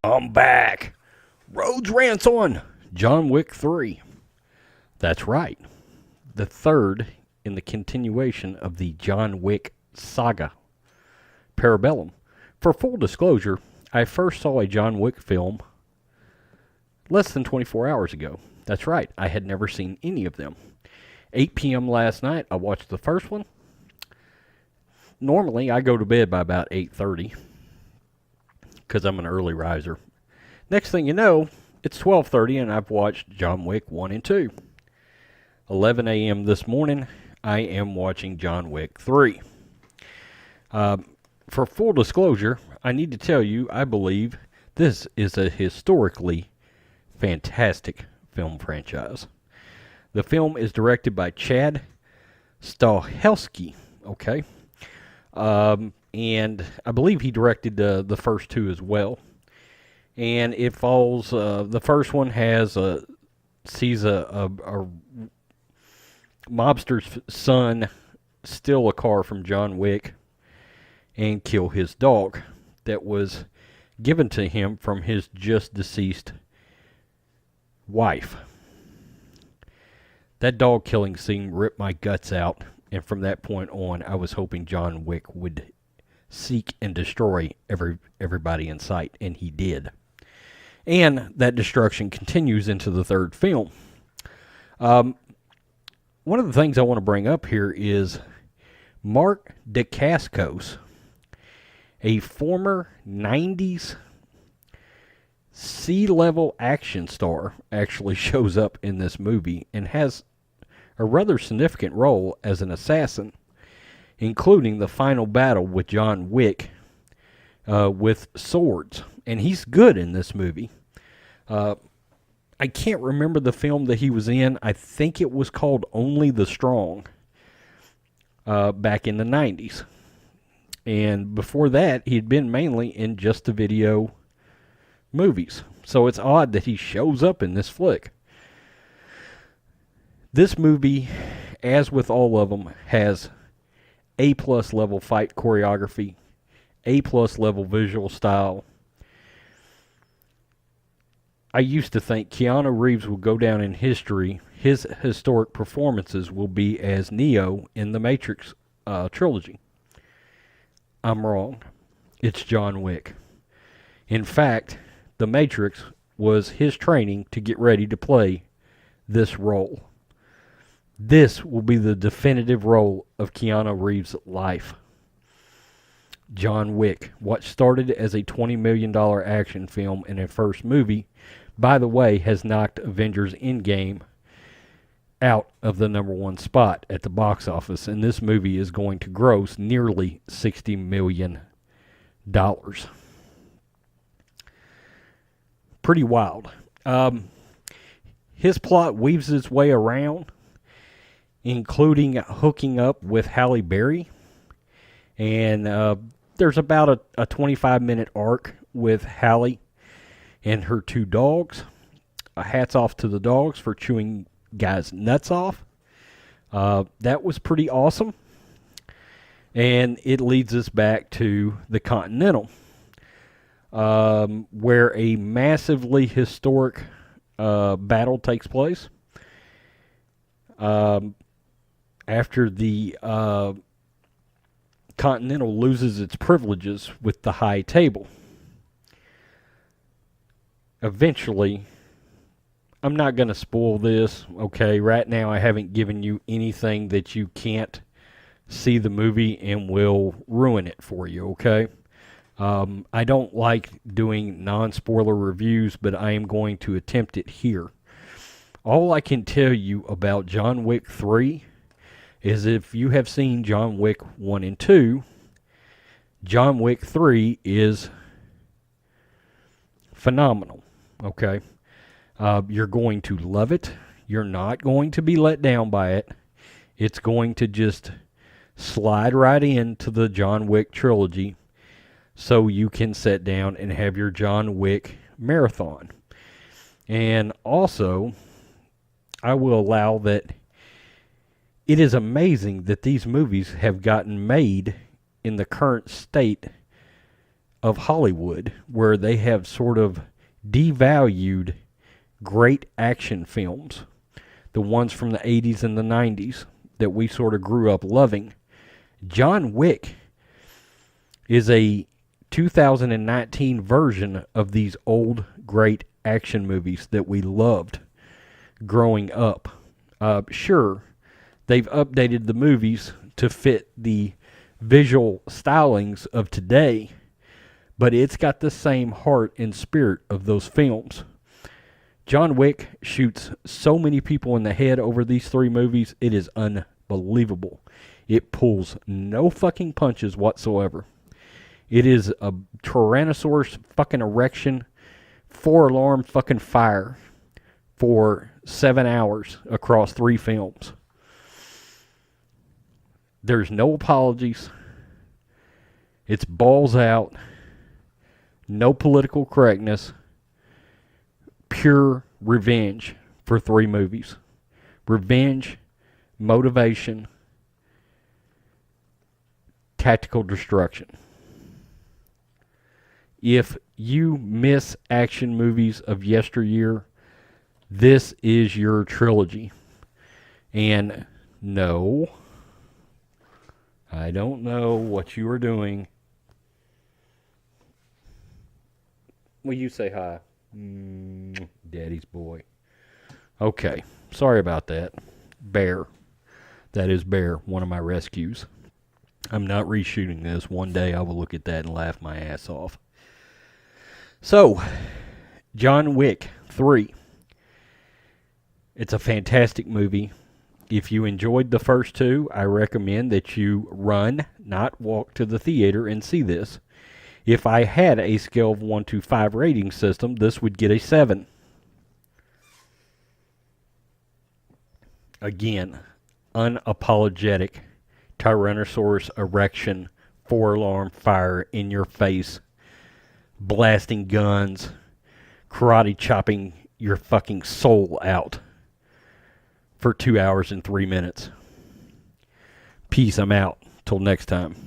I'm back. Rhodes rants on John Wick 3. That's right. The third in the continuation of the John Wick saga. Parabellum. For full disclosure, I first saw a John Wick film less than 24 hours ago. That's right. I had never seen any of them. 8 p.m. last night, I watched the first one. Normally, I go to bed by about 8:30 because I'm an early riser. Next thing you know, it's 12:30 and I've watched John Wick 1 and 2. 11 a.m. this morning, I am watching John Wick 3. For full disclosure, I need to tell you, I believe this is a historically fantastic film franchise. The film is directed by Chad Stahelski, okay? And I believe he directed the first two as well. And it falls, the first one sees a mobster's son steal a car from John Wick and kill his dog that was given to him from his just deceased wife. That dog killing scene ripped my guts out, and from that point on, I was hoping John Wick would seek and destroy everybody in sight, and he did. And that destruction continues into the third film. One of the things I want to bring up here is Mark Dacascos, a former 90s C-level action star, actually shows up in this movie and has a rather significant role as an assassin, including the final battle with John Wick with swords. And he's good in this movie. I can't remember the film that he was in. I think it was called Only the Strong back in the 90s. And before that, he'd been mainly in just-to-video movies. So it's odd that he shows up in this flick. This movie, as with all of them, has A-plus level fight choreography, A-plus level visual style. I used to think Keanu Reeves will go down in history. His historic performances will be as Neo in the Matrix trilogy. I'm wrong. It's John Wick. In fact, the Matrix was his training to get ready to play this role. This will be the definitive role of Keanu Reeves' life. John Wick, what started as a $20 million action film in a first movie, by the way, has knocked Avengers Endgame out of the number one spot at the box office, and this movie is going to gross nearly $60 million. Pretty wild. His plot weaves its way around, including hooking up with Halle Berry, and there's about a 25-minute arc with Halle and her two dogs. Hats off to the dogs for chewing guys' nuts off. That was pretty awesome. And it leads us back to the Continental, where a massively historic battle takes place. After the Continental loses its privileges with the High Table. Eventually, I'm not going to spoil this, okay? Right now, I haven't given you anything that you can't see the movie and will ruin it for you, okay? I don't like doing non-spoiler reviews, but I am going to attempt it here. All I can tell you about John Wick 3 is if you have seen John Wick 1 and 2, John Wick 3 is phenomenal, okay? You're going to love it. You're not going to be let down by it. It's going to just slide right into the John Wick trilogy so you can sit down and have your John Wick marathon. And also, I will allow that it is amazing that these movies have gotten made in the current state of Hollywood, where they have sort of devalued great action films, the ones from the 80s and the 90s that we sort of grew up loving. John Wick is a 2019 version of these old great action movies that we loved growing up. Sure, they've updated the movies to fit the visual stylings of today, but it's got the same heart and spirit of those films. John Wick shoots so many people in the head over these three movies, it is unbelievable. It pulls no fucking punches whatsoever. It is a Tyrannosaurus fucking erection, 4-alarm fucking fire for 7 hours across 3 films. There's no apologies. It's balls out. No political correctness. Pure revenge for 3 movies. Revenge, motivation, tactical destruction. If you miss action movies of yesteryear, this is your trilogy. And no, I don't know what you are doing. Will you say hi? Daddy's boy. Okay, sorry about that. Bear. That is Bear, one of my rescues. I'm not reshooting this. One day I will look at that and laugh my ass off. So, John Wick 3. It's a fantastic movie. If you enjoyed the first 2, I recommend that you run, not walk to the theater and see this. If I had a scale of 1 to 5 rating system, this would get a 7. Again, unapologetic Tyrannosaurus erection, 4-alarm fire in your face, blasting guns, karate chopping your fucking soul out for 2 hours and 3 minutes. Peace, I'm out. Till next time.